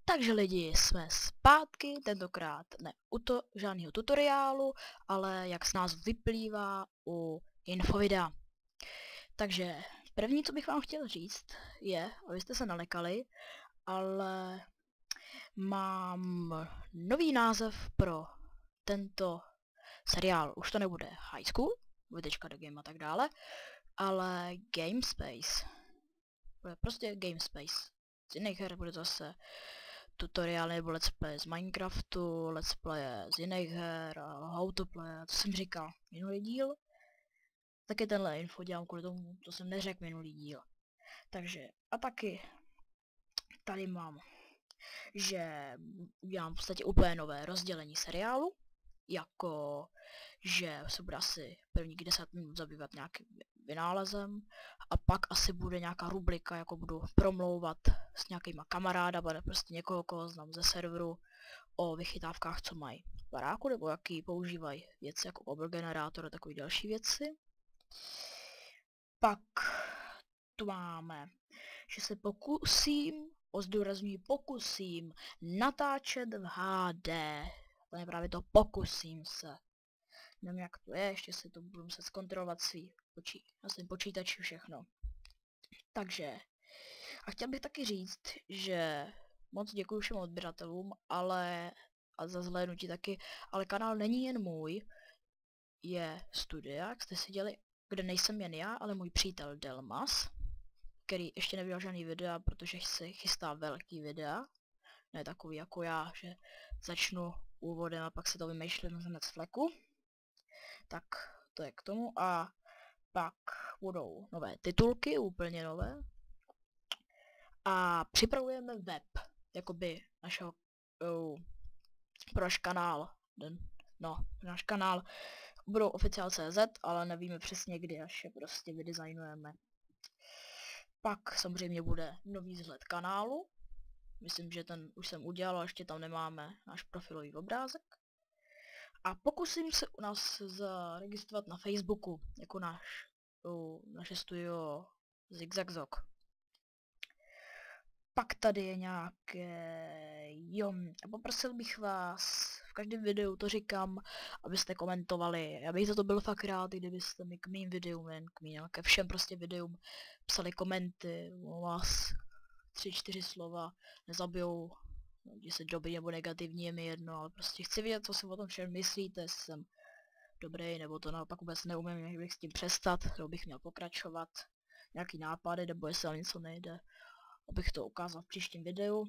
Takže lidi, jsme zpátky, tentokrát ne u žádného tutoriálu, ale jak z nás vyplývá u infovidea. Takže první, co bych vám chtěl říct, je, abyste se nalekali, ale mám nový název pro tento seriál. Už to nebude High School, vytečka The Game a tak dále, ale Game Space. Bude prostě Game Space. Z jiných her bude zase tutoriály nebo let's play z Minecraftu, let's play z jiných her, how to play, co jsem říkal minulý díl. Taky tenhle info dělám kvůli tomu, co jsem neřekl minulý díl. Takže a taky tady mám, že udělám v podstatě úplně nové rozdělení seriálu, jako že se bude asi prvních 10 minut zabývat nějakým vynálezem a pak asi bude nějaká rubrika, jako budu promlouvat s nějakýma kamarádama, nebo prostě někoho, koho znám ze serveru, o vychytávkách, co mají v baráku, nebo jaký používají věci jako Obel generátor a takové další věci. Pak tu máme, že se pokusím, zdůrazňuji pokusím, natáčet v HD. To je právě to pokusím se. Nevím, jak to je, ještě si to budu muset zkontrolovat na svým počítači všechno. Takže, a chtěl bych taky říct, že moc děkuji všem odběratelům, a za zhlédnutí taky, ale kanál není jen můj, je studia, jak jste si dělali, kde nejsem jen já, ale můj přítel Delmas, který ještě nevydal žádný videa, protože se chystá velký videa, ne takový jako já, že začnu úvodem a pak se to vymýšlím hned z fleku. Tak to je k tomu a pak budou nové titulky, úplně nové. A připravujeme web, jakoby našeho, pro náš kanál, náš kanál budou oficiál.cz, ale nevíme přesně kdy, až je prostě vydesignujeme. Pak samozřejmě bude nový vzhled kanálu, myslím, že ten už jsem udělal, a ještě tam nemáme náš profilový obrázek. A pokusím se u nás zaregistrovat na Facebooku, jako naše studio Zigzagzog. Pak tady je nějaké, a poprosil bych vás, v každém videu to říkám, abyste komentovali. Já bych za to byl fakt rád, kdybyste mi k mým videům, jen k mým, ke všem prostě videům psali komenty, o vás 3-4 slova, nezabijou, když se dobrý nebo negativní, je mi jedno, ale prostě chci vědět, co si o tom všem myslíte, jestli jsem dobrý, nebo to naopak vůbec neumím, jak bych s tím přestat, nebo bych měl pokračovat, nějaký nápady, nebo jestli vám něco nejde, abych to ukázal v příštím videu.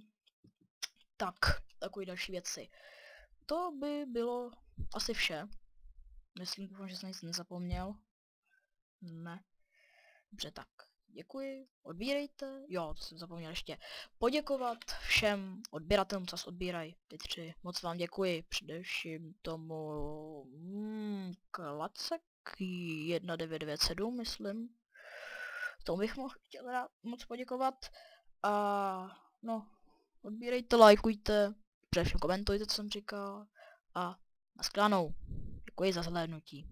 Tak, takové další věci. To by bylo asi vše. Myslím, že jsem nic nezapomněl. Ne. Dobře, tak. Děkuji, odbírejte. Jo, to jsem zapomněl ještě. Poděkovat všem odběratelům, co se odbírají. Ty 3. Moc vám děkuji. Především tomu Klacek 1997, myslím. Tomu bych chtěl rád moc poděkovat. A no, odbírejte, lajkujte, především komentujte, co jsem říkal. A nashledanou. Děkuji za zhlédnutí.